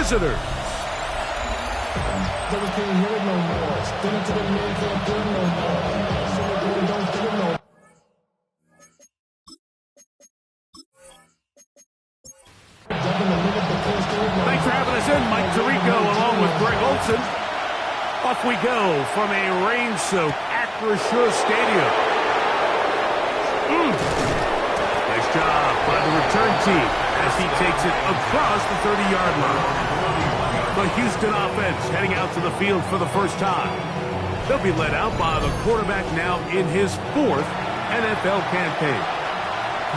visitors. Thanks for having us in, Mike Tirico, along with Greg Olson. Off we go from a rain-soaked Acrisure Stadium. Nice job by the return team as he takes it across the 30-yard line. The Houston offense heading out to the field for the first time. They'll be led out by the quarterback now in his 4th NFL campaign.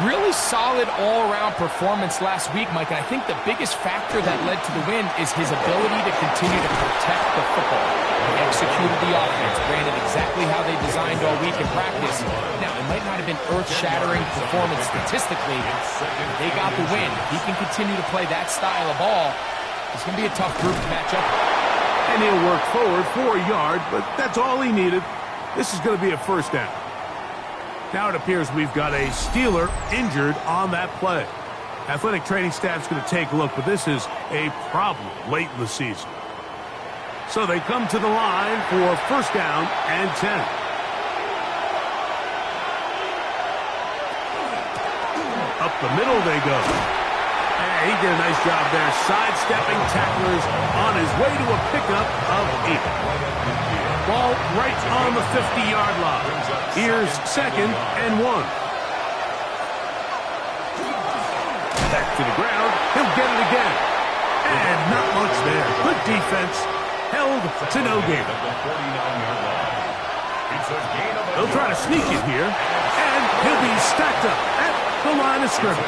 Really solid all-around performance last week, Mike, and I think the biggest factor that led to the win is his ability to continue to protect the football. He executed the offense, ran it exactly how they designed all week in practice. Now, it might not have been earth-shattering performance statistically, but they got the win. He can continue to play that style of ball. It's going to be a tough group to match up with. And he'll work forward for a yard, but that's all he needed. This is going to be a first down. Now it appears we've got a Steeler injured on that play. Athletic training staff's going to take a look, but this is a problem late in the season. So they come to the line for first down and 10. Up the middle they go. And he did a nice job there, sidestepping tacklers on his way to a pickup of 8. Ball right on the 50-yard line. Here's 2nd and 1. Back to the ground. He'll get it again. And not much there. Good defense. Held to no gain. They'll try to sneak it here. And he'll be stacked up at the line of scrimmage.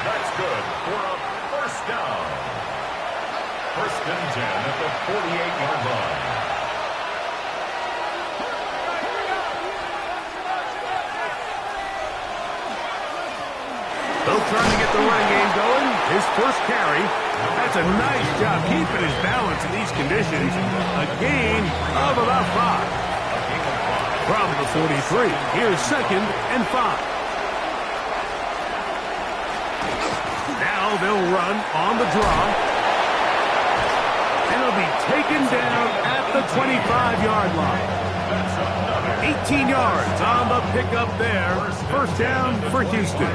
That's good for a first down. First and 10 at the 48-yard line. They'll try to get the running game going. His first carry. That's a nice job keeping his balance in these conditions. A gain of about 5. From the 43. Here's 2nd and 5. Now they'll run on the draw. And he'll be taken down at the 25-yard line. 18 yards on the pickup there. First down for Houston.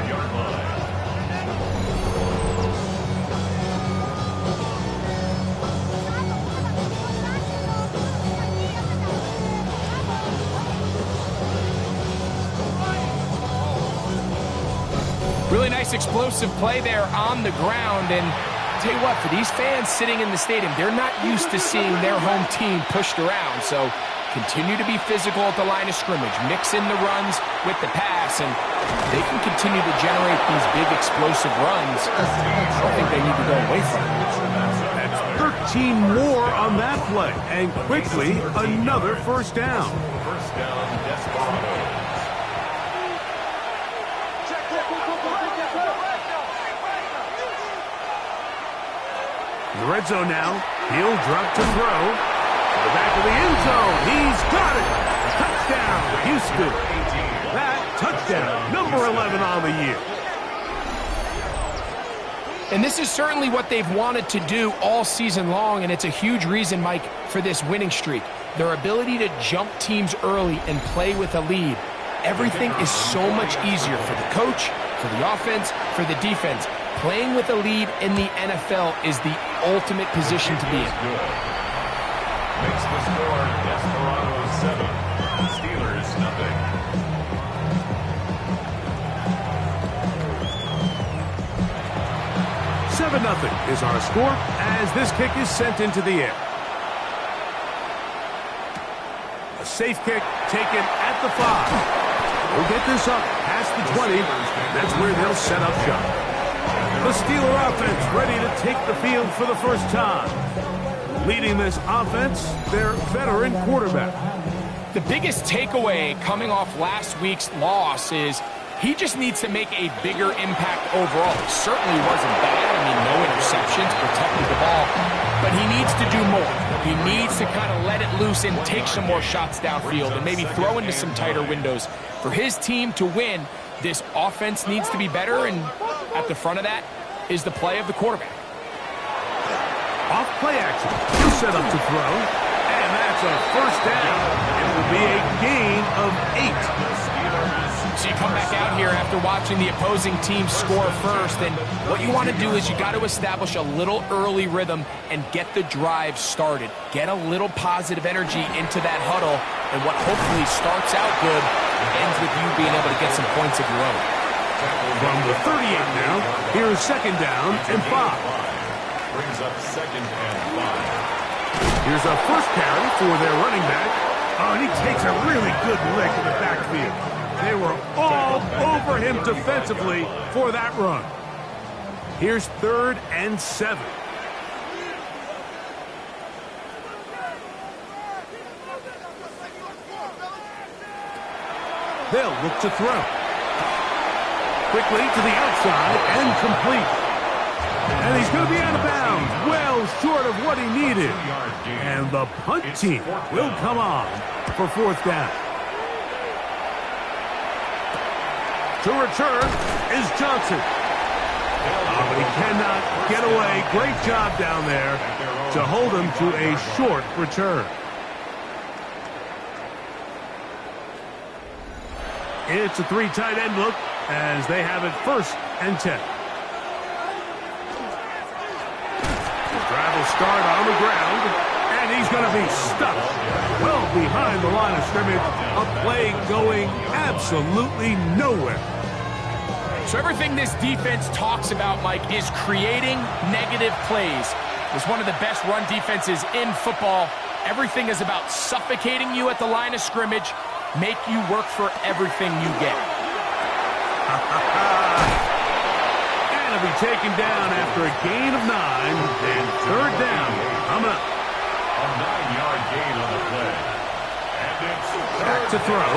Really nice explosive play there on the ground, and tell you what, for these fans sitting in the stadium, they're not used to seeing their home team pushed around, so continue to be physical at the line of scrimmage, mix in the runs with the pass, and they can continue to generate these big explosive runs. I don't think they need to go away from it. That's 13 more on that play, and quickly another first down. First down, Desperados. The red zone now. He'll drop to throw. To the back of the end zone. He's got it. Touchdown, Houston. That touchdown, number 11 on the year. And this is certainly what they've wanted to do all season long, and it's a huge reason, Mike, for this winning streak. Their ability to jump teams early and play with a lead. Everything is so much easier for the coach, for the offense, for the defense. Playing with a lead in the NFL is the ultimate position to be in. Makes the score Desperados 7, Steelers nothing. Seven 0 is our score as this kick is sent into the air. A safe kick taken at the 5. We'll get this up past the 20. That's where they'll set up shop. The Steeler offense ready to take the field for the first time. Leading this offense, their veteran quarterback. The biggest takeaway coming off last week's loss is he just needs to make a bigger impact overall. He certainly wasn't bad. I mean, no interceptions, protected the ball. But he needs to do more. He needs to kind of let it loose and take some more shots downfield and maybe throw into some tighter windows. For his team to win, this offense needs to be better, and at the front of that is the play of the quarterback. Off play action. He'll set up to throw. And that's a first down. It will be a gain of 8. So you come back out here after watching the opposing team score first, and what you want to do is you got to establish a little early rhythm and get the drive started. Get a little positive energy into that huddle, and what hopefully starts out good ends with you being able to get some points of your own. From the 38 now, here's second down and 5. Brings up second and 5. Here's a first carry for their running back. Oh, and he takes a really good lick in the backfield. They were all over him defensively for that run. Here's 3rd and 7. They'll look to throw. Quickly to the outside and complete. And he's going to be out of bounds, well short of what he needed. And the punt team will come on for 4th down. To return is Johnson. Oh, but he cannot get away. Great job down there to hold him to a short return. It's a 3 tight end look as they have it 1st and 10. The drive will start on the ground, and he's going to be stuck well behind the line of scrimmage. A play going absolutely nowhere. So everything this defense talks about, Mike, is creating negative plays. It's one of the best run defenses in football. Everything is about suffocating you at the line of scrimmage, make you work for everything you get. And it'll be taken down after a gain of 9, and 3rd down coming up. A 9-yard gain on the play. And it's back to throw.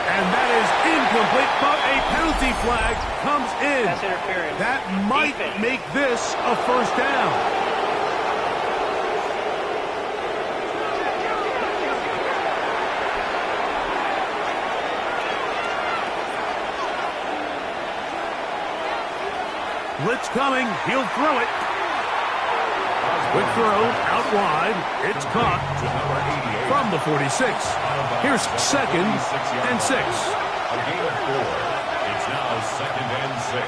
And that is incomplete, but a penalty flag comes in. That's interference. That might make this a 1st down. Blitz coming. He'll throw it. Quick throw out wide. It's caught from the 46. Here's 2nd and 6. a gain of 4. It's now 2nd and 6.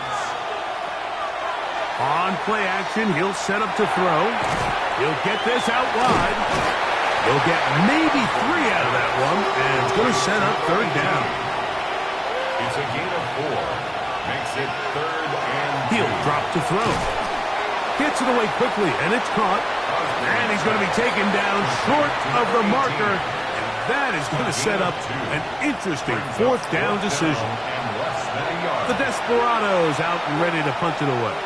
On play action, he'll set up to throw. He'll get this out wide. He'll get maybe 3 out of that one, and it's going to set up 3rd down. It's a gain of 4. Makes it 3rd and 2. He'll drop to throw. Gets it away quickly, and it's caught. And he's going to be taken down short of the marker. And that is going to set up an interesting 4th down decision. The Desperados out and ready to punt it away.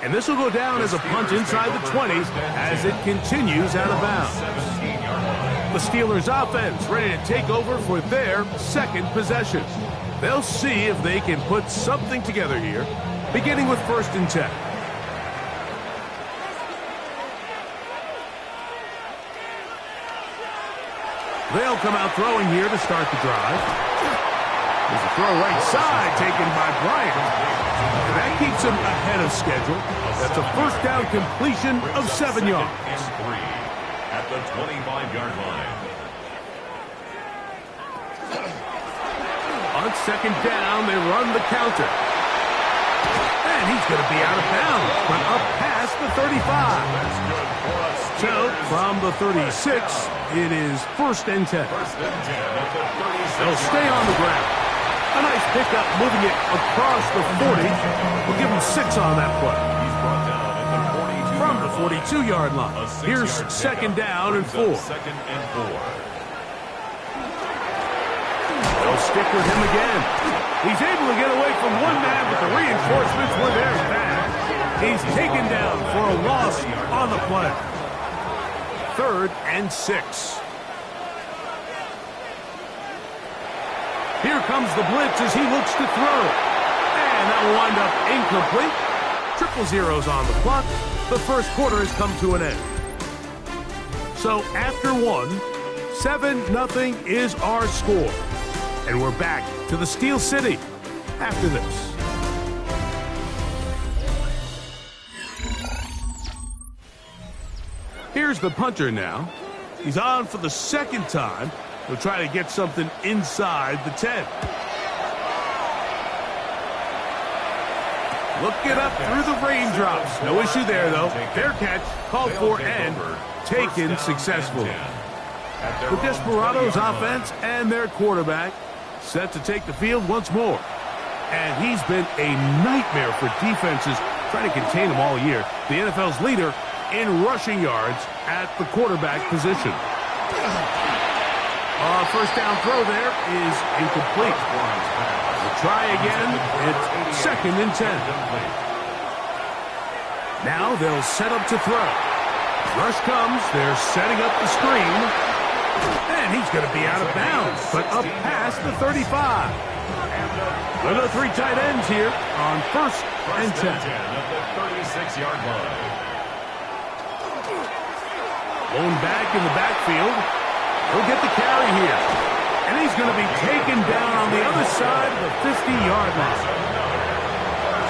And this will go down as a punt inside the 20s as it continues out of bounds. The Steelers offense ready to take over for their 2nd possession. They'll see if they can put something together here, beginning with 1st and 10. They'll come out throwing here to start the drive. There's a throw right side taken by Bryant. And that keeps him ahead of schedule. That's a 1st down completion of 7 yards. At the 25-yard line. On 2nd down, they run the counter. And he's going to be out of bounds, but up past the 35. So, from the 36, it is 1st and 10. They'll stay on the ground. A nice pickup, moving it across the 40. We'll give him 6 on that play. From the 42-yard line. Here's 2nd down and 4. They'll stick with him again. He's able to get away from one man, but the reinforcements were there fast. He's taken down for a loss on the play. 3rd and 6. Here comes the blitz as he looks to throw. And that will wind up incomplete. 0-0s on the clock. The 1st quarter has come to an end. So after 1, 7-0 is our score. And we're back to the Steel City after this. Here's the punter now. He's on for the second time. He'll try to get something inside the 10. Looking up through the raindrops. No issue there, though. Fair catch, called for and taken successfully. The Desperados offense and their quarterback set to take the field once more. And he's been a nightmare for defenses trying to contain him all year. The NFL's leader in rushing yards at the quarterback position. First down throw there is incomplete. We'll try again. It's 2nd and 10. Now they'll set up to throw. Rush comes. They're setting up the screen. And he's going to be out of bounds, but up past the 35. With the 3 tight ends here on 1st and 10. At the 36-yard line. Blown back in the backfield. He'll get the carry here. And he's going to be taken down on the other side of the 50-yard line.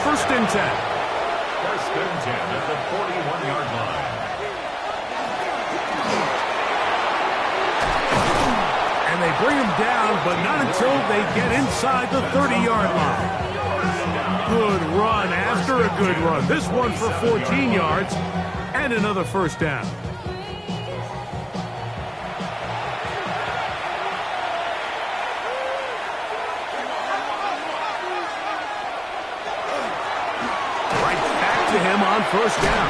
1st and 10. 1st and 10 at the 41-yard line. And they bring him down, but not until they get inside the 30-yard line. Good run after a good run. This one for 14 yards and another 1st down. To him on 1st down.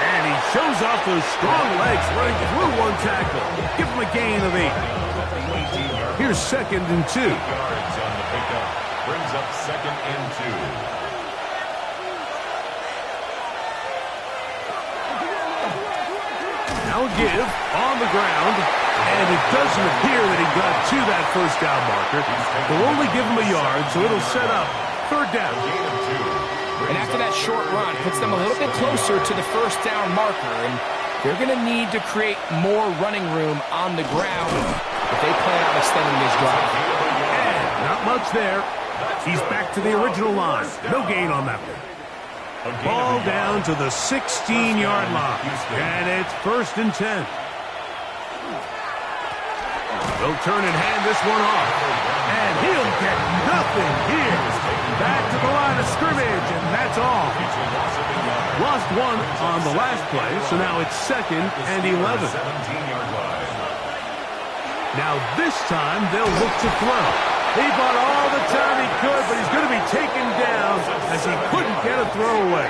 And he shows off those strong legs running through one tackle. Give him a gain of 8. Here's 2nd and 2. Yards on the pickup. Brings up 2nd and 2. Now give on the ground. And it doesn't appear that he got to that 1st down marker. They'll only give him a yard, so it'll set up 3rd down. Gain of 2. And after that short run, puts them a little bit closer to the 1st down marker. And they're going to need to create more running room on the ground if they plan on extending this drive. And not much there. He's back to the original line. No gain on that one. Ball down to the 16-yard line. And it's 1st and 10. They'll turn and hand this one off. And he'll get nothing here. Back to the line of scrimmage, and that's all. Lost one on the last play, so now it's 2nd and 11. Now this time they'll look to throw. He bought all the time he could, but he's going to be taken down as he couldn't get a throwaway.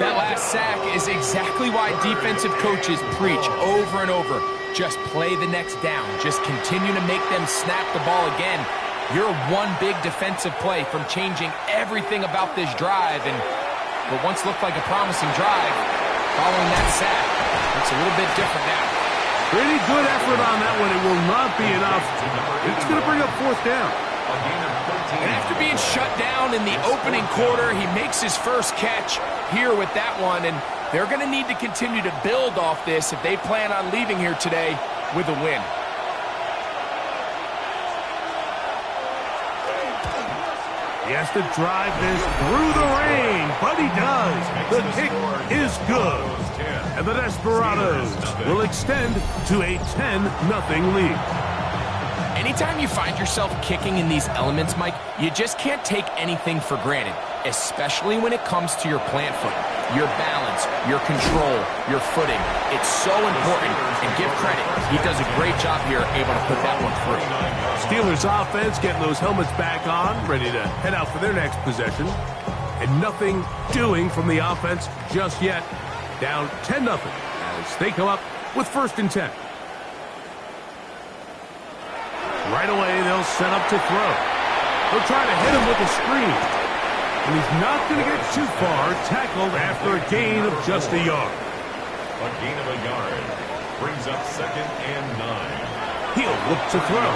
That last sack is exactly why defensive coaches preach over and over. Just play the next down. Just continue to make them snap the ball again. You're one big defensive play from changing everything about this drive. And what once looked like a promising drive, following that sack, looks a little bit different now. Pretty good effort on that one. It will not be enough. It's going to bring up 4th down. And after being shut down in the opening quarter, he makes his first catch here with that one. And they're going to need to continue to build off this if they plan on leaving here today with a win. He has to drive this through the rain, but he does. The kick is good. And the Desperados will extend to a 10-0 lead. Anytime you find yourself kicking in these elements, Mike, you just can't take anything for granted, especially when it comes to your plant foot, your balance, your control, your footing. It's so important, and give credit. He does a great job here able to put that one through. Steelers offense getting those helmets back on, ready to head out for their next possession. And nothing doing from the offense just yet. Down 10-0 as they come up with 1st and 10. Right away, they'll set up to throw. They'll try to hit him with a screen. And he's not going to get too far, tackled after a gain of just a yard. A gain of a yard brings up 2nd and 9. He'll look to throw.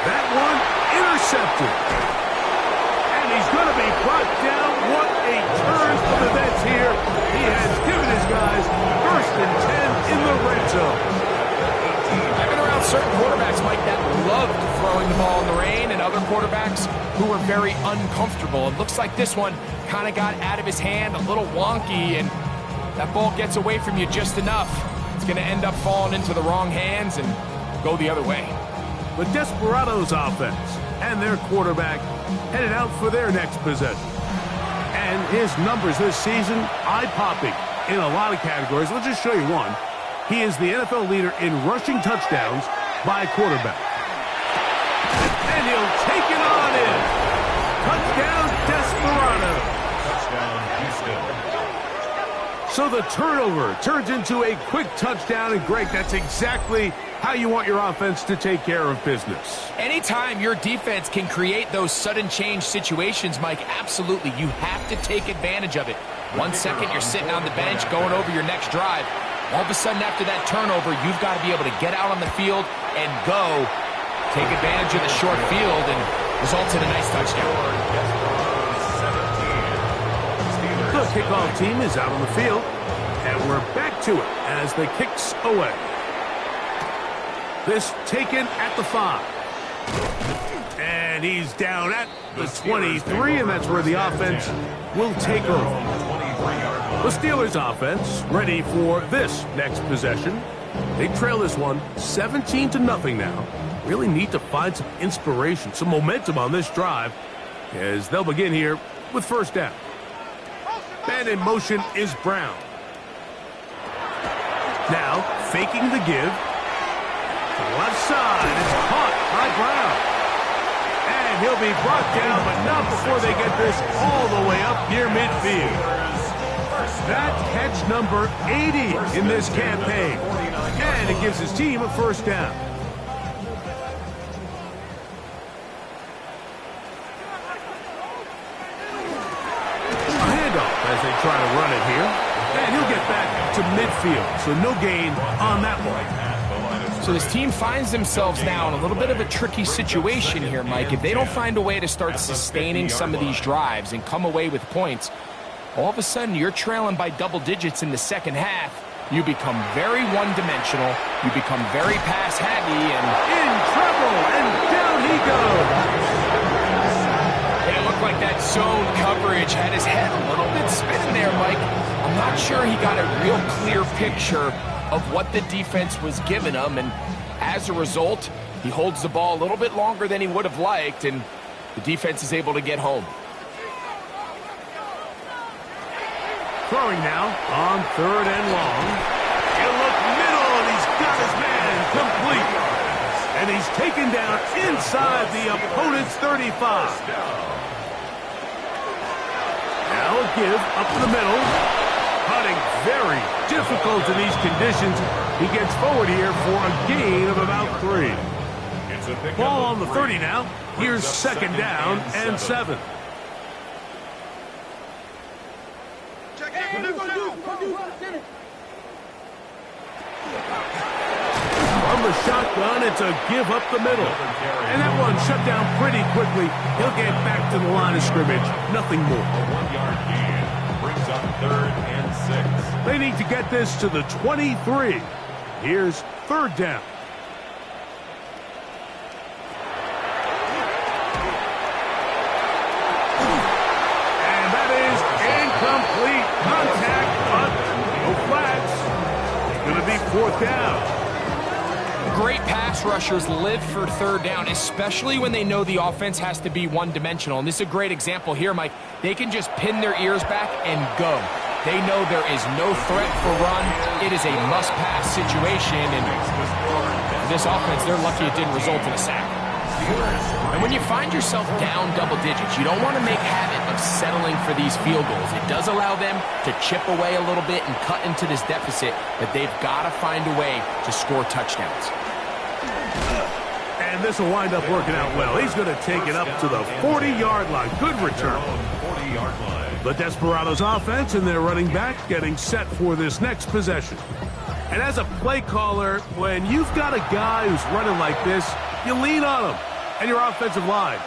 That one intercepted. And he's going to be brought down. What a turn for the Nets here. He has given his guys 1st and 10 in the red zone. I've been around certain quarterbacks, Mike, that loved throwing the ball in the rain, and other quarterbacks who were very uncomfortable. It looks like this one kind of got out of his hand, a little wonky, and That ball gets away from you just enough. It's going to end up falling into the wrong hands and go the other way. The Desperados offense and their quarterback headed out for their next possession. And his numbers this season, eye-popping in a lot of categories. Let's just show you one. He is the NFL leader in rushing touchdowns by a quarterback. And he'll take it on in. Touchdown, Desperados. Touchdown, Houston. So the turnover turns into a quick touchdown, and Greg, that's exactly how you want your offense to take care of business. Anytime your defense can create those sudden change situations, Mike, absolutely, you have to take advantage of it. 1 second, you're sitting on the bench going over your next drive. All of a sudden, after that turnover, you've got to be able to get out on the field and go, take advantage of the short field, and results in a nice touchdown. The kickoff team is out on the field, and we're back to it as the kick's away. This taken at the 5. And he's down at the 23, and that's where the offense will take over. The Steelers offense ready for this next possession. They trail this one 17-0 now. Really need to find some inspiration, some momentum on this drive as they'll begin here with first down. And in motion is Brown. Now, faking the give. To the left side, it's caught by Brown. And he'll be brought down, but not before they get this all the way up near midfield. That's catch number 80 in this campaign. And it gives his team a first down. As they try to run it here. And he'll get back to midfield, so no gain on that one. So this team finds themselves now in a little bit of a tricky situation here, Mike. If they don't find a way to start sustaining some of these drives and come away with points, all of a sudden you're trailing by double digits in the second half. You become very one-dimensional. You become very pass-heavy and in trouble, and down he goes. It looked like that zone coverage had his head a little bit spinning there, Mike. I'm not sure he got a real clear picture of what the defense was giving him, and as a result, he holds the ball a little bit longer than he would have liked, and the defense is able to get home. Throwing now on 3rd and long. He'll look middle, and he's got his man complete. And he's taken down inside the opponent's 35. Now a give up the middle. Putting very difficult in these conditions. He gets forward here for a gain of about 3. Ball on the 30 now. Here's second down and 7. From the shotgun, it's a give up the middle. And that one shut down pretty quickly. He'll get back to the line of scrimmage. Nothing more. A 1-yard gain brings up 3rd and 6. They need to get this to the 23. Here's 3rd down. And that is incomplete contact, but no flags. It's going to be 4th down. Great pass rushers live for 3rd down, especially when they know the offense has to be one-dimensional. And this is a great example here, Mike. They can just pin their ears back and go. They know there is no threat for run. It is a must-pass situation, and this offense, they're lucky it didn't result in a sack. And when you find yourself down double digits, you don't want to make habit of settling for these field goals. It does allow them to chip away a little bit and cut into this deficit, but they've got to find a way to score touchdowns. And this will wind up working out well. He's going to take it up to the 40-yard line. Good return. 40-yard line. The Desperados offense and their running back getting set for this next possession. And as a play caller, when you've got a guy who's running like this, you lean on him. And your offensive line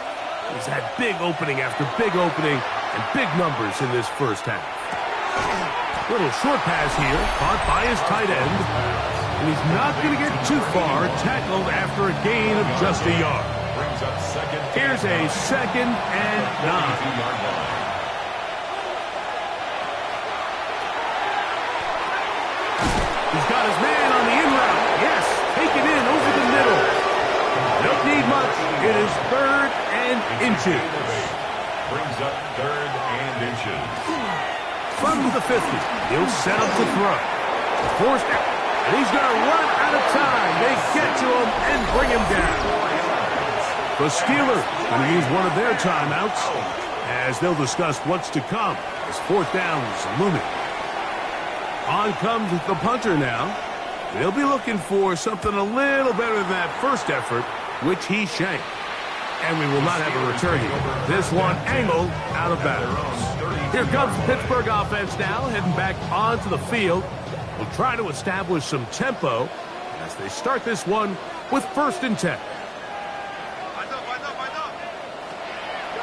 has had big opening after big opening and big numbers in this first half. Little short pass here, caught by his tight end. And he's not going to get too far, tackled after a gain of just a yard. Here's a 2nd and 9. He's got his man on the in route. Yes, take it in over the middle. Don't need much. It is 3rd and inches. Brings up 3rd and inches. From the 50, he'll set up to throw. Forced out, and he's going to run out of time. They get to him and bring him down. The Steelers going to use one of their timeouts as they'll discuss what's to come as 4th down is looming. On comes the punter now. They'll be looking for something a little better than that first effort, which he shanked. And we will not have a return here. This one angled out of bounds. Here comes the Pittsburgh offense now, heading back onto the field. We'll try to establish some tempo as they start this one with 1st and 10.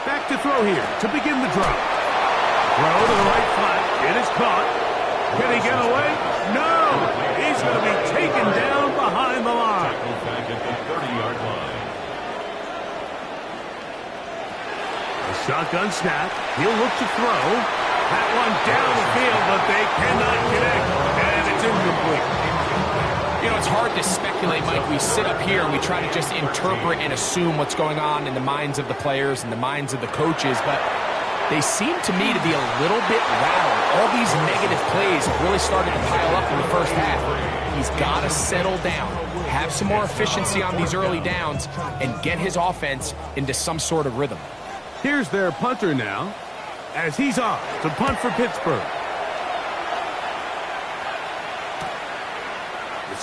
Back to throw here to begin the drive. Throw to the right flat. It is caught. Can he get away? No! He's going to be taken down behind the line. Back at the 30-yard line. A shotgun snap. He'll look to throw. That one down the field, but they cannot connect. And it's incomplete. You know, it's hard to speculate, Mike. We sit up here and we try to just interpret and assume what's going on in the minds of the players and the minds of the coaches, but they seem to me to be a little bit rattled. All these negative plays have really started to pile up in the first half. He's got to settle down, have some more efficiency on these early downs, and get his offense into some sort of rhythm. Here's their punter now as he's off to punt for Pittsburgh.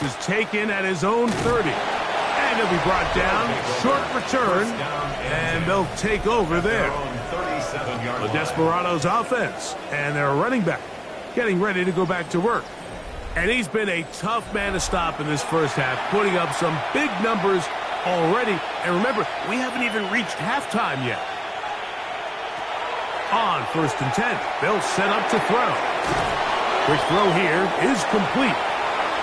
Is taken at his own 30. And he'll be brought down. Short return. And they'll take over there. The Desperados offense. And their running back getting ready to go back to work. And he's been a tough man to stop in this first half, putting up some big numbers already. And remember, we haven't even reached halftime yet. On 1st and 10, they'll set up to throw. Quick throw here is complete.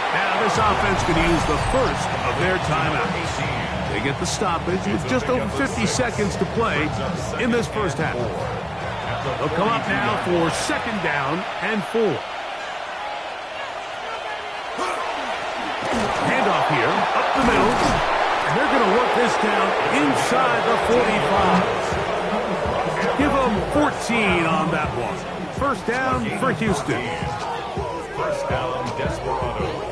Now this offense could use the first of their timeouts. They get the stoppage with just over 50 seconds to play in this first half. They'll come up now for 2nd down and 4. Handoff here, up the middle, and they're going to work this down inside the 45. Give them 14 on that one. 1st down for Houston. 1st down, Desperados.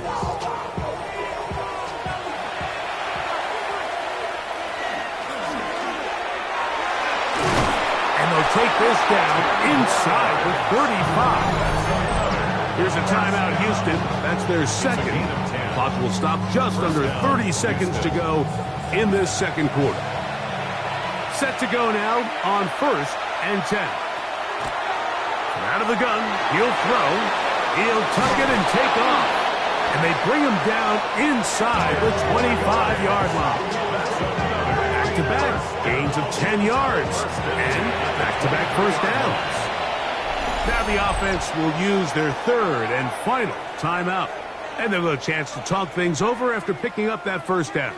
Take this down inside the 35. Here's a timeout, Houston. That's their 2nd. Clock will stop just under 30 seconds to go in this 2nd quarter. Set to go now on 1st and 10. Out of the gun, he'll throw. He'll tuck it and take off. And they bring him down inside the 25-yard line. Back-to-back gains of 10 yards. And back-to-back 1st downs. Now the offense will use their 3rd and final timeout. And they'll have a chance to talk things over after picking up that 1st down.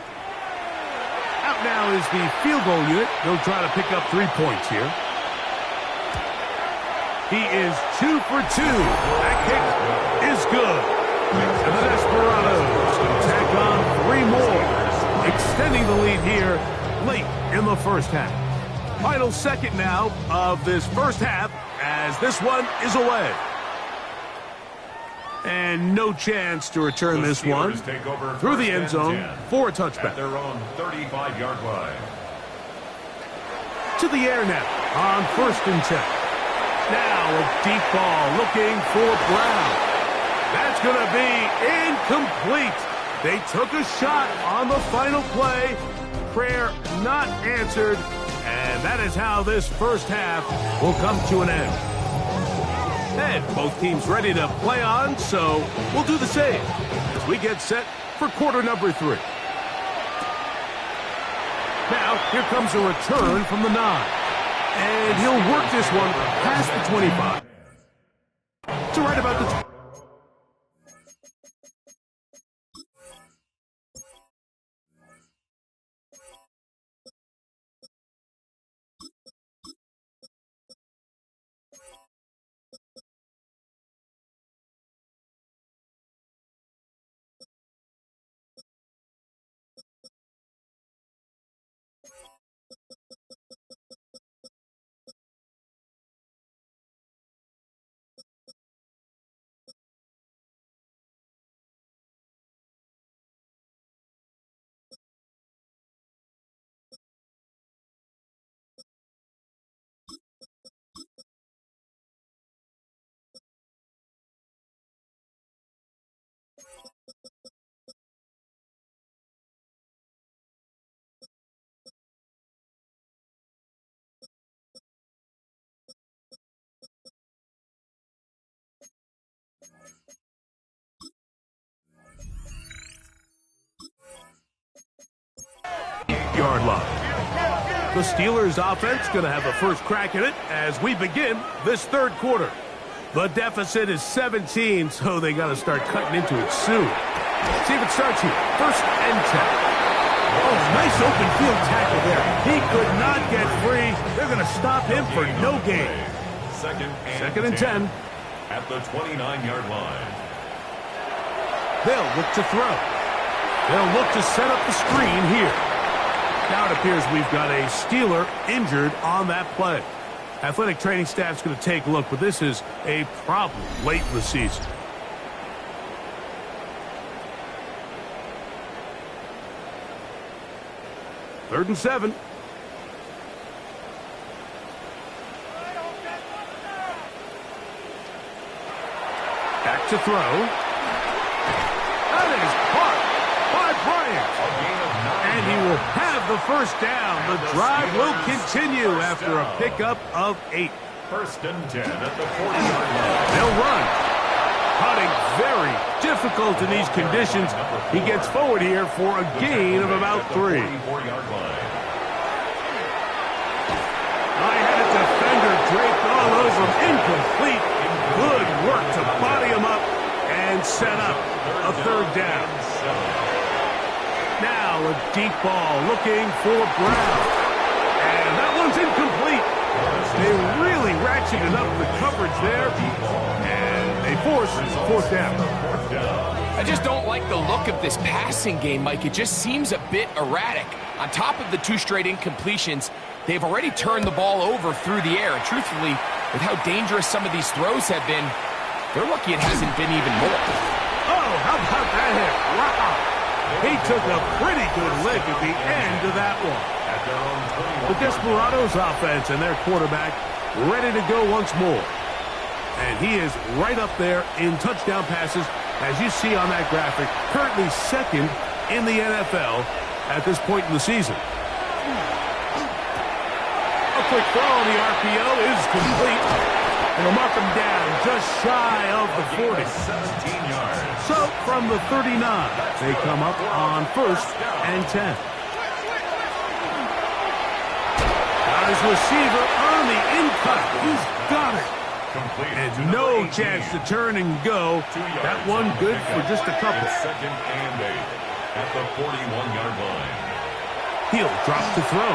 Out now is the field goal unit. They'll try to pick up 3 points here. He is 2 for 2. That kick is good. And the Desperados can tack on 3 more, extending the lead here late in the first half. Final 2nd now of this first half as this one is away. And no chance to return this one through the end zone for a touchback. At their own 35-yard line. To the air now on 1st and 10. Now a deep ball looking for Brown. That's going to be incomplete. They took a shot on the final play. Prayer not answered. And that is how this first half will come to an end. And both teams ready to play on, so we'll do the same as we get set for quarter number 3. Now, here comes a return from the 9. And he'll work this one past the 25. To right about the 8-yard line. The Steelers offense going to have a first crack at it as we begin this third quarter. The deficit is 17, so they got to start cutting into it soon. See if it starts here. First and 10. Oh, nice open field tackle there. He could not get free. They're going to stop him for no gain. Second and 10. At the 29-yard line. They'll look to throw. They'll look to set up the screen here. Now it appears we've got a Steeler injured on that play. Athletic training staff's going to take a look, but this is a problem late in the season. Third and 7. Back to throw. That is caught by Bryant. And he will have the first down. The drive will continue after a pickup of 8. First and 10 at the 40-yard line. They'll run. Putting very difficult in these conditions. He gets forward here for a gain of about 3. I had a defender draped all over him. Incomplete. Good work to body him up and set up a third down. Now a deep ball looking for Brown. And that one's incomplete. They really ratcheted up the coverage there. And they force fourth down. I just don't like the look of this passing game, Mike. It just seems a bit erratic. On top of the 2 straight incompletions, they've already turned the ball over through the air. And truthfully, with how dangerous some of these throws have been, they're lucky it hasn't been even more. Oh, how about that hit? Wow. He took a pretty good lick at the end of that one. The Desperados offense and their quarterback ready to go once more. And he is right up there in touchdown passes, as you see on that graphic, currently second in the NFL at this point in the season. A quick throw on the RPO is complete. And they'll mark him down just shy of the 40. 17 yards. So from the 39, they come up on first and 10. Got his receiver on the in-cut. He's got it. And no chance to turn and go. That one good for just a couple. Second and 8 at the 41-yard line. He'll drop to throw.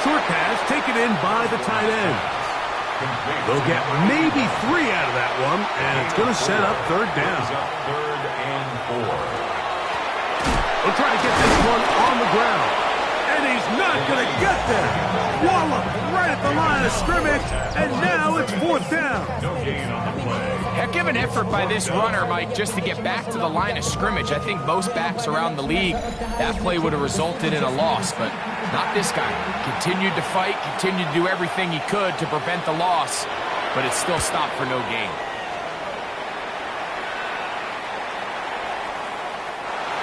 Short pass taken in by the tight end. They'll get maybe 3 out of that one, and it's going to set up third down. Third and 4. They'll try to get this one on the ground. And he's not going to get there. Wallop right at the line of scrimmage, and now it's fourth down. No gain on the play. Heck of an effort by this runner, Mike, just to get back to the line of scrimmage. I think most backs around the league, that play would have resulted in a loss, but not this guy. Continued to fight, continued to do everything he could to prevent the loss, but it still stopped for no gain.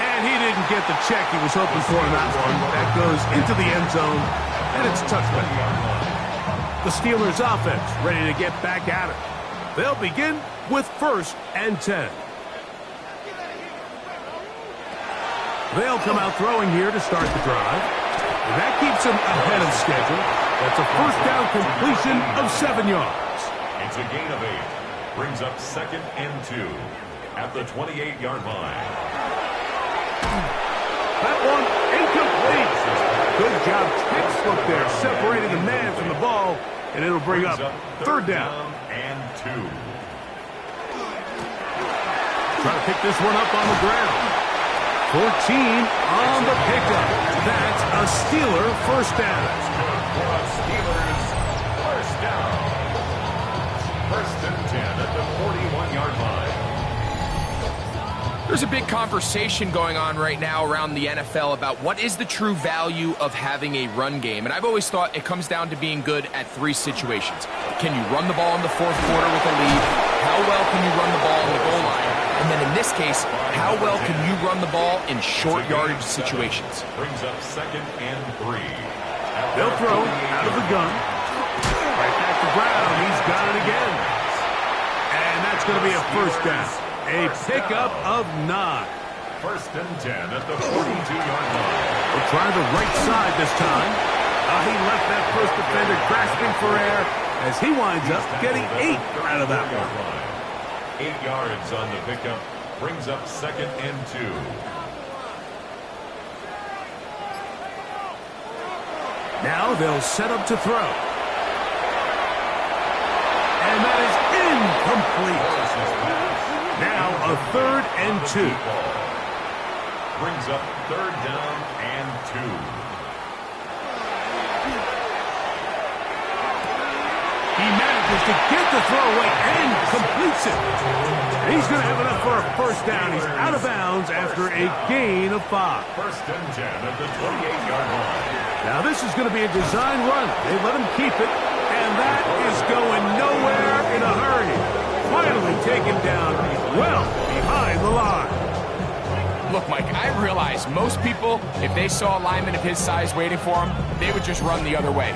And he didn't get the check he was hoping for in that one. That goes into the end zone, and it's touchdown. The Steelers offense ready to get back at it. They'll begin with first and 10. They'll come out throwing here to start the drive. And that keeps him ahead of schedule. That's a first down completion of 7 yards. It's a gain of 8. Brings up second and 2 at the 28-yard line. That one incomplete. Good job, textbook there, separating the man from the ball, and it'll bring up third down. And 2. Try to pick this one up on the ground. 14 on the pickup. That's a Steeler first down. Steelers first down. First and 10 at the 41-yard line. There's a big conversation going on right now around the NFL about what is the true value of having a run game. And I've always thought it comes down to being good at 3 situations. Can you run the ball in the fourth quarter with a lead? How well can you run the ball in the goal line? And then in this case, how well can you run the ball in short yardage situations? Brings up second and 3. They'll throw out of the gun. Right back to Brown. He's got it again. And that's going to be a first down. A pickup of 9. First and 10 at the 42-yard line. We'll try the right side this time. He left that first defender grasping for air as he winds up getting 8 out of that one. 8 yards on the pickup. Brings up 2nd and 2. Now they'll set up to throw. And that is incomplete. Now a 3rd and 2. Brings up 3rd down and 2. He manages to get the throw away and completes it. And he's going to have enough for a first down. He's out of bounds after a gain of 5. 1st and 10 at the 28-yard line. Now this is going to be a design run. They let him keep it, and that is going nowhere in a hurry. Finally taken down well behind the line. Look, Mike, I realize most people, if they saw a lineman of his size waiting for him, they would just run the other way.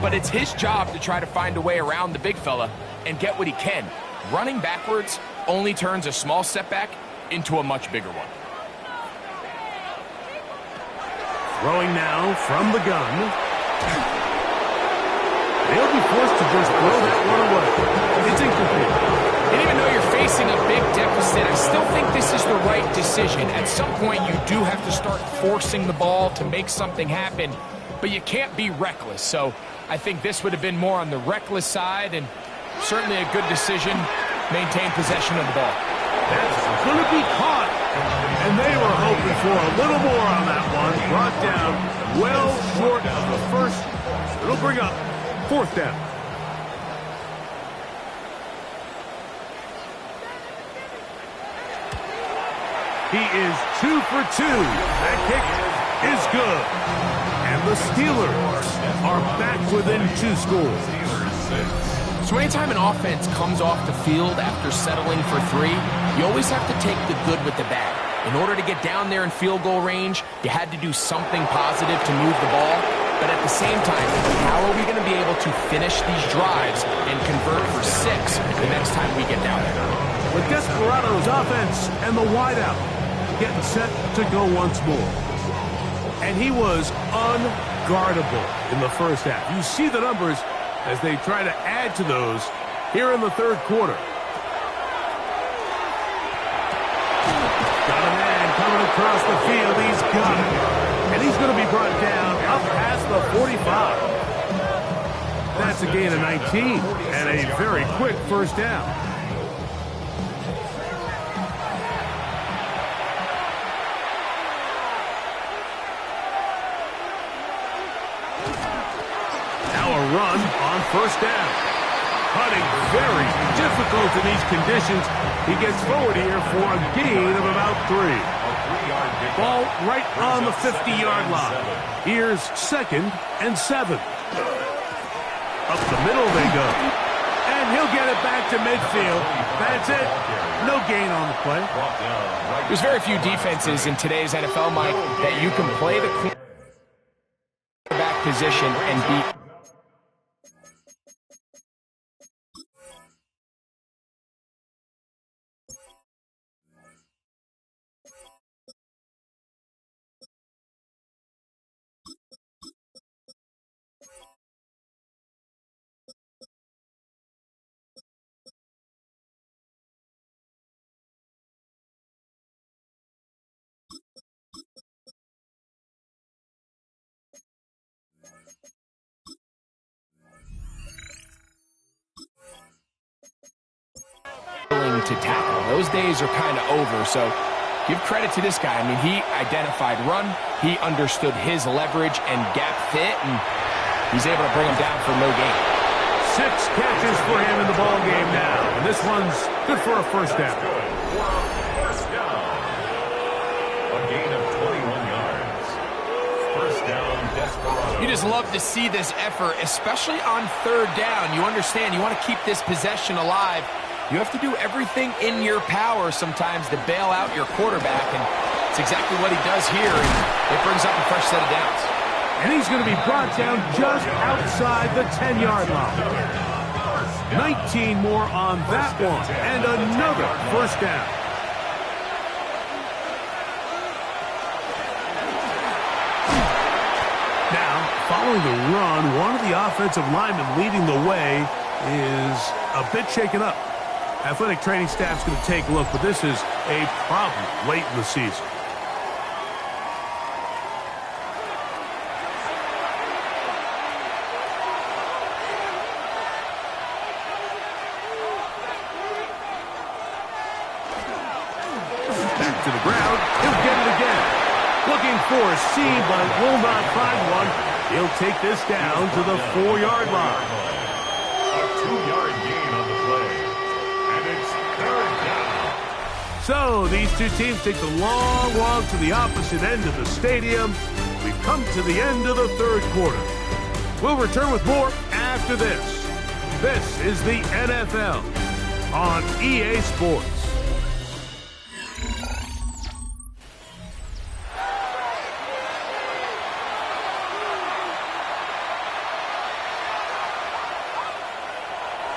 But it's his job to try to find a way around the big fella and get what he can. Running backwards only turns a small setback into a much bigger one. Throwing now from the gun. They'll be forced to just throw that one away. It's incomplete. And even though you're facing a big deficit, I still think this is the right decision. At some point, you do have to start forcing the ball to make something happen, but you can't be reckless. So I think this would have been more on the reckless side, and certainly a good decision. Maintain possession of the ball. That's going to be caught. And they were hoping for a little more on that one. Brought down well short of the first. It'll bring up 4th down. He is 2 for 2. That kick is good. And the Steelers are back within 2 scores. So anytime an offense comes off the field after settling for 3, you always have to take the good with the bad. In order to get down there in field goal range, you had to do something positive to move the ball. But at the same time, how are we going to be able to finish these drives and convert for 6 the next time we get down there? With Desperados offense and the wideout getting set to go once more. And he was unguardable in the first half. You see the numbers as they try to add to those here in the 3rd quarter. Got a man coming across the field. He's got it. And he's going to be brought down up past the 45. That's a gain of 19 and a very quick first down. Run on first down. Putting very difficult in these conditions. He gets forward here for a gain of about 3. Ball right on the 50-yard line. Here's 2nd and 7. Up the middle they go. And he'll get it back to midfield. That's it. No gain on the play. There's very few defenses in today's NFL, Mike, that you can play the quarterback position and beat. To tackle. Those days are kind of over, so give credit to this guy. I mean, he identified run, he understood his leverage and gap fit, and he's able to bring him down for no gain. 6 catches for him in the ball game now, and this one's good for a first down. First down. A gain of 21 yards. First down, Desperados. You just love to see this effort, especially on 3rd down. You understand, you want to keep this possession alive. You have to do everything in your power sometimes to bail out your quarterback, and it's exactly what he does here, and it brings up a fresh set of downs. And he's going to be brought down just outside the 10-yard line. 19 more on that one, and another first down. Following the run, one of the offensive linemen leading the way is a bit shaken up. Athletic training staff's going to take a look, but this is a problem late in the season. Back to the ground. He'll get it again. Looking for a seam, but will not find one. He'll take this down to the 4-yard line. A 2-yard gain on the play. And it's 3rd down. So these two teams take the long walk to the opposite end of the stadium. We've come to the end of the 3rd quarter. We'll return with more after this. This is the NFL on EA Sports.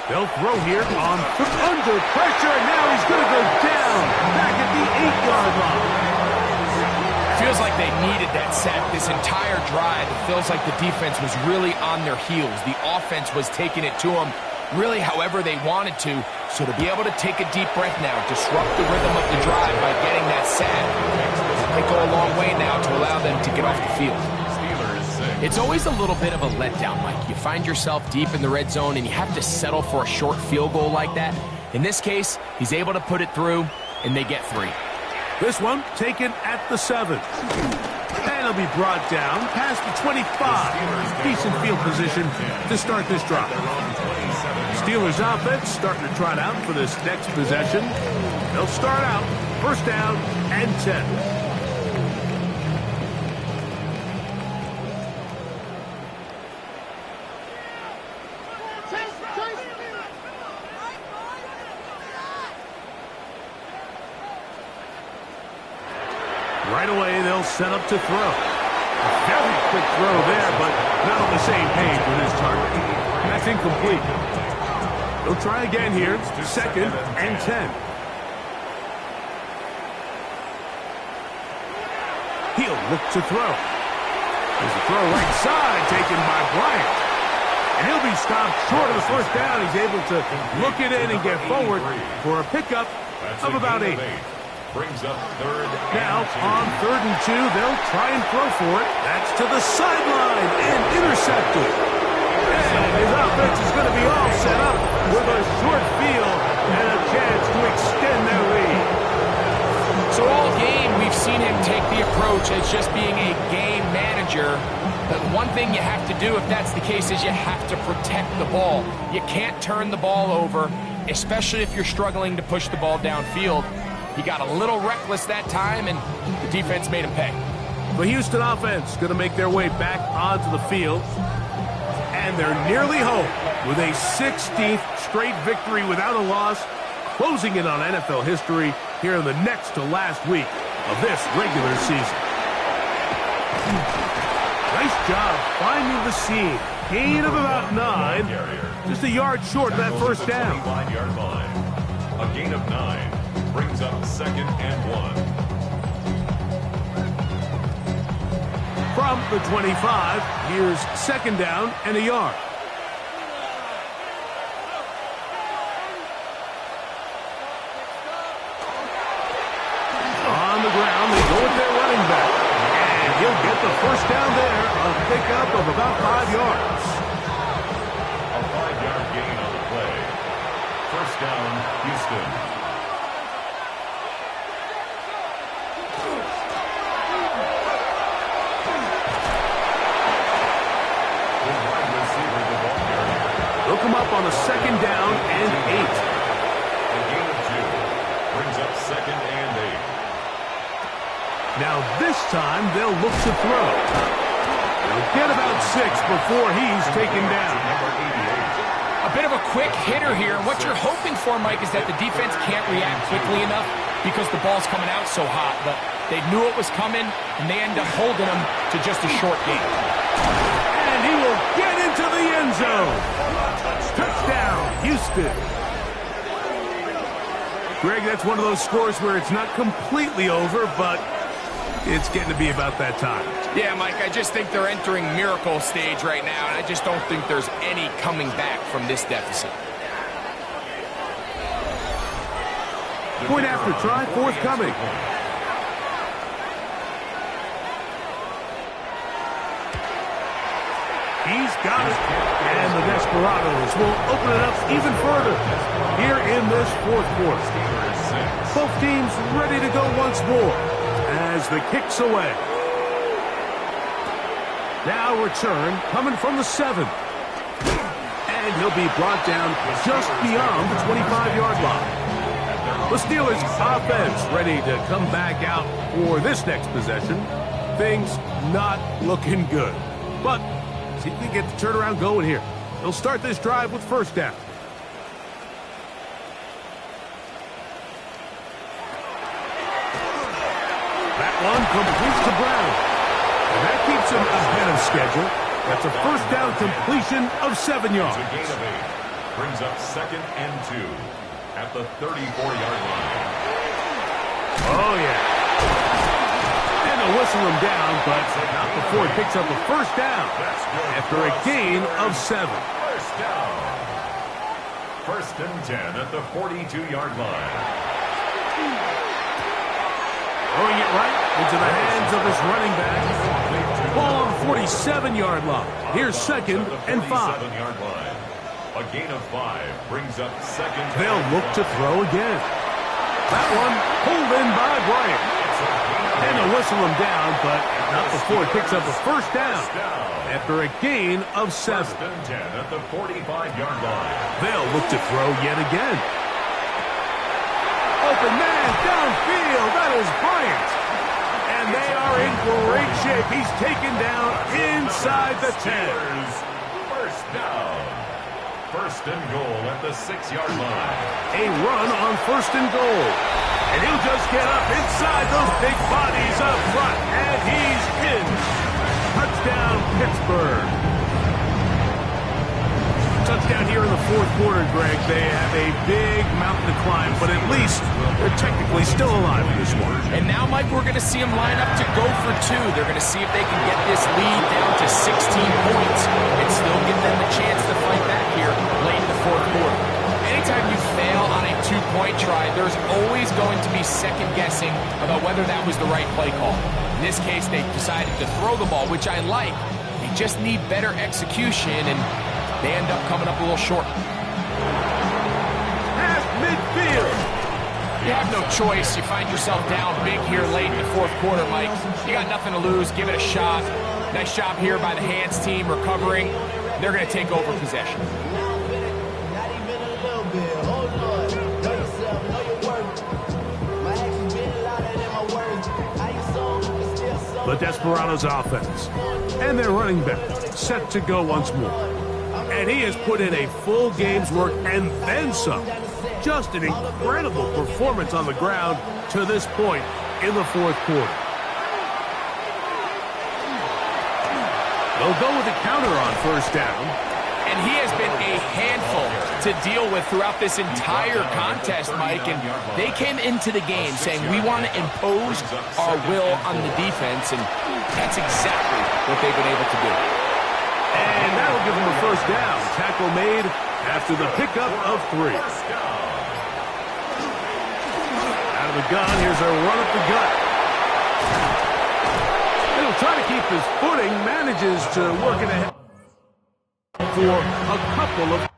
They'll throw here on under pressure, and now he's going to go down back at the 8-yard line. Feels like they needed that sack this entire drive. It feels like the defense was really on their heels. The offense was taking it to them really however they wanted to. So to be able to take a deep breath now, disrupt the rhythm of the drive by getting that sack, might go a long way now to allow them to get off the field. It's always a little bit of a letdown, Mike. You find yourself deep in the red zone and you have to settle for a short field goal like that. In this case, he's able to put it through, and they get 3. This one taken at the 7. And he'll be brought down past the 25. Decent field position to start this drive. Steelers offense starting to trot out for this next possession. They'll start out 1st down and 10. Right away, they'll set up to throw. A very quick throw there, but not on the same page with his target. That's incomplete. They'll try again here. 2nd and 10. He'll look to throw. There's a throw right side taken by Bryant. And he'll be stopped short of the 1st down. He's able to look it in and get forward for a pickup of about 8. Brings up 3rd. Now on 3rd and 2, they'll try and throw for it. That's to the sideline and intercepted. And his offense is going to be all set up with a short field and a chance to extend their lead. So all game, we've seen him take the approach as just being a game manager. But one thing you have to do, if that's the case, is you have to protect the ball. You can't turn the ball over, especially if you're struggling to push the ball downfield. He got a little reckless that time, and the defense made him pay. The Houston offense going to make their way back onto the field. And they're nearly home with a 16th straight victory without a loss, closing in on NFL history here in the next to last week of this regular season. Nice job finding the seam. Gain of about 9. Just a yard short of that 1st down. 5-yard line. A gain of 9. Brings up 2nd and 1. From the 25, here's 2nd down and a yard. On the ground, they go with their running back. And he'll get the 1st down there, a pickup of about 5 yards. A 5-yard gain on the play. 1st down, Houston. They'll come up on a 2nd down and 8. A gain of 2. Brings up 2nd and 8. Now this time they'll look to throw. They'll get about 6 before he's taken down. A bit of a quick hitter here. What you're hoping for, Mike, is that the defense can't react quickly enough because the ball's coming out so hot. But they knew it was coming, and they end up holding him to just a short gain. And he will get into the end zone. Touchdown, Houston. Greg, that's one of those scores where it's not completely over, but It's getting to be about that time. Yeah, Mike, I just think they're entering miracle stage right now, and I just don't think there's any coming back from this deficit. Point after try forthcoming. He's got it. And the Desperados will open it up even further here in this fourth quarter. Both teams ready to go once more as the kick's away. Now return coming from the 7. And he'll be brought down just beyond the 25-yard line. The Steelers offense ready to come back out for this next possession. Things not looking good. But see if we can get the turnaround going here. They'll start this drive with first down. That one completes to Brown. And that keeps him ahead of schedule. That's a first down completion of 7 yards. A gain of 8. Brings up 2nd and 2 at the 34-yard line. Oh, yeah. And they'll whistle him down, but not before he picks up a first down after a gain of 7. First down. 1st and 10 at the 42-yard line. Throwing it right into the hands of his running back. Ball on the 47-yard line. Here's 2nd and 5. 47-yard line. A gain of 5 brings up 2nd. They'll look to throw again. That one pulled in by Bryant. And they'll whistle him down, but not before he picks up a first down after a gain of 7. 1st and 10 at the 45-yard line. They'll look to throw yet again. Open man downfield. That is Bryant. And they are in great shape. He's taken down inside the 10. First down. 1st and goal at the 6-yard line. A run on 1st and goal. And he'll just get up inside those big bodies up front. And he's in. Touchdown, Pittsburgh. Touchdown here in the fourth quarter, Greg. They have a big mountain to climb, but at least they're technically still alive in this one. And now, Mike, we're going to see them line up to go for 2. They're going to see if they can get this lead down to 16 points and still give them a chance to fight back here late in the fourth quarter. Anytime you fail on a 2-point try, there's always going to be second-guessing about whether that was the right play call. In this case, they decided to throw the ball, which I like. They just need better execution, and they end up coming up a little short. At midfield. You have no choice. You find yourself down big here late in the fourth quarter, Mike. You got nothing to lose. Give it a shot. Nice job here by the hands team recovering. They're going to take over possession. The Desperados offense and their running back set to go once more. And he has put in a full game's work and then some. Just an incredible performance on the ground to this point in the fourth quarter. They'll go with a counter on first down. And he has been a handful to deal with throughout this entire contest, Mike. And they came into the game saying, we want to impose our will on the defense. And that's exactly what they've been able to do. And that'll give him a first down. Tackle made after the pickup of 3. Out of the gun, here's a run up the gut. And he'll try to keep his footing, manages to work it ahead for a couple of...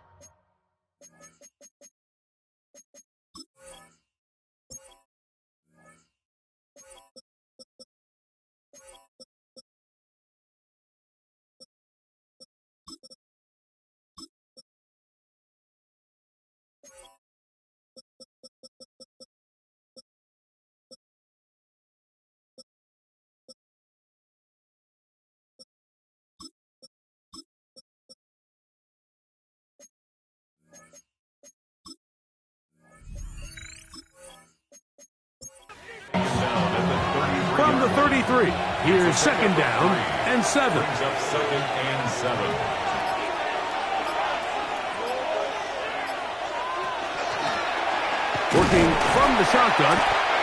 From the 33, here's second down and 7. Brings up 2nd and 7. Working from the shotgun.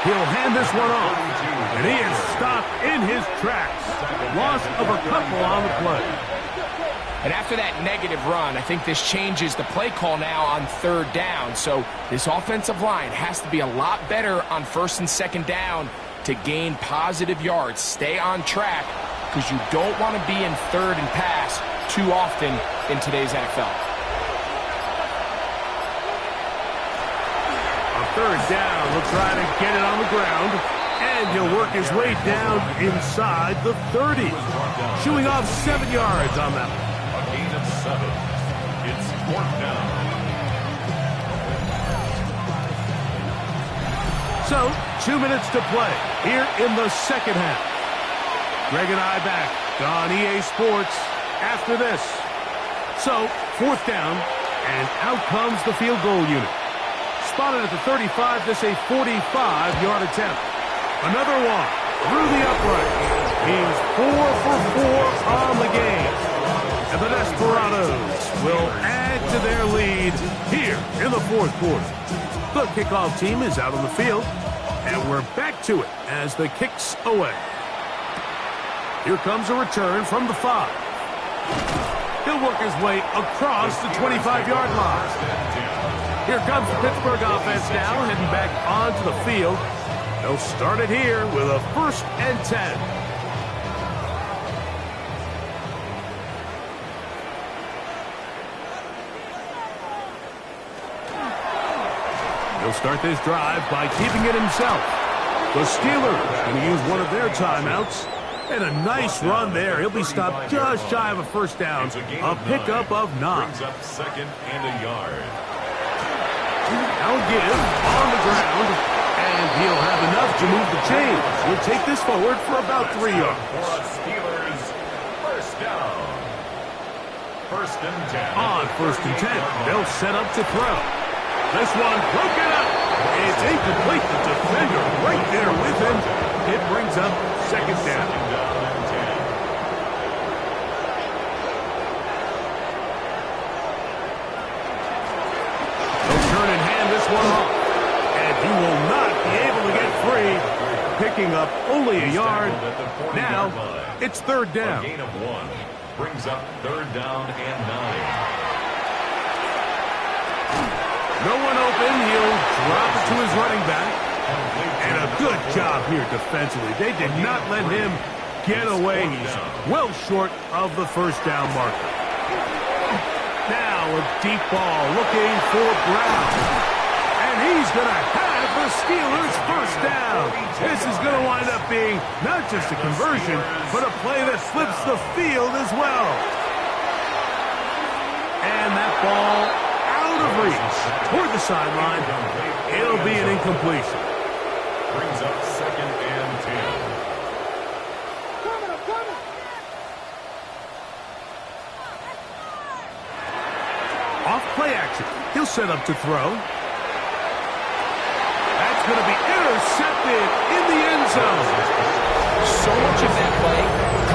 He'll hand this one off. And he is stopped in his tracks. Loss of a couple on the play. And after that negative run, I think this changes the play call now on third down. So this offensive line has to be a lot better on first and second down to gain positive yards. Stay on track because you don't want to be in third and pass too often in today's NFL. On third down, he'll try to get it on the ground. And he'll work his way down inside the 30. Shooing off 7 yards on that one. A gain of 7. It's 4th down. So, 2 minutes to play here in the second half. Greg and I back on EA Sports after this. So, 4th down, and out comes the field goal unit. Spotted at the 35, this a 45-yard attempt. Another one through the upright. He's 4 for 4 on the game. And the Desperados will add to their lead here in the 4th quarter. The kickoff team is out on the field, and we're back to it as the kick's away. Here comes a return from the 5. He'll work his way across the 25-yard line. Here comes the Pittsburgh offense now, heading back onto the field. They'll start it here with a 1st and 10. He'll start this drive by keeping it himself. The Steelers going to use one of their timeouts. And a nice run there. He'll be stopped just shy of a 1st down. A pickup of 9. Brings up 2nd and a yard. Now give on the ground. And he'll have enough to move the chains. He'll take this forward for about 3 yards. For a Steelers 1st down. 1st and 10. On 1st and 10, they'll set up to throw. This one broken up. It's incomplete. The defender right there with him. It brings up 2nd down. 2nd down and 10. They'll turn and hand this one off. And he will not be able to get free. Picking up only a yard. Now, it's 3rd down. A gain of 1. Brings up 3rd down and 9. No one open. He'll drop it to his running back. And a good job here defensively. They did not let him get away. He's well short of the 1st down marker. Now a deep ball looking for Brown. And he's going to have the Steelers' 1st down. This is going to wind up being not just a conversion, but a play that flips the field as well. And that ball out of reach toward the sideline. It'll be an incompletion. Brings up 2nd and 10. Off play action. He'll set up to throw. That's going to be intercepted in the end zone. So much of that play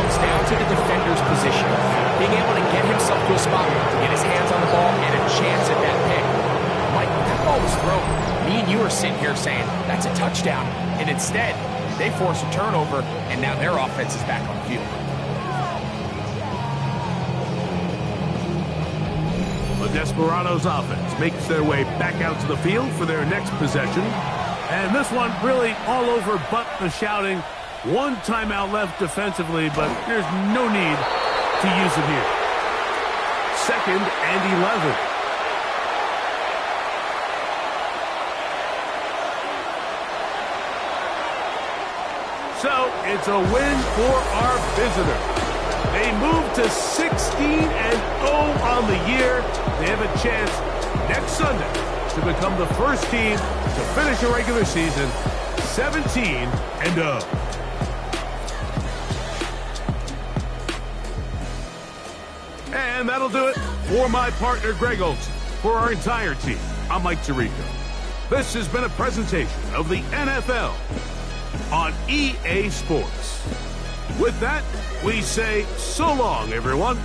comes down to the defender's position. Being able to get himself to a spot to get his hands on the ball and a chance at that pick. Mike, when that ball was thrown, me and you are sitting here saying, that's a touchdown. And instead, they force a turnover, and now their offense is back on the field. The Desperados offense makes their way back out to the field for their next possession. And this one really all over but the shouting. One timeout left defensively, but there's no need to use it here. 2nd and 11. So it's a win for our visitors. They move to 16-0 on the year. They have a chance next Sunday to become the first team to finish a regular season 17-0. And that'll do it for my partner, Greg Olson. For our entire team, I'm Mike Tirico. This has been a presentation of the NFL on EA Sports. With that, we say so long, everyone.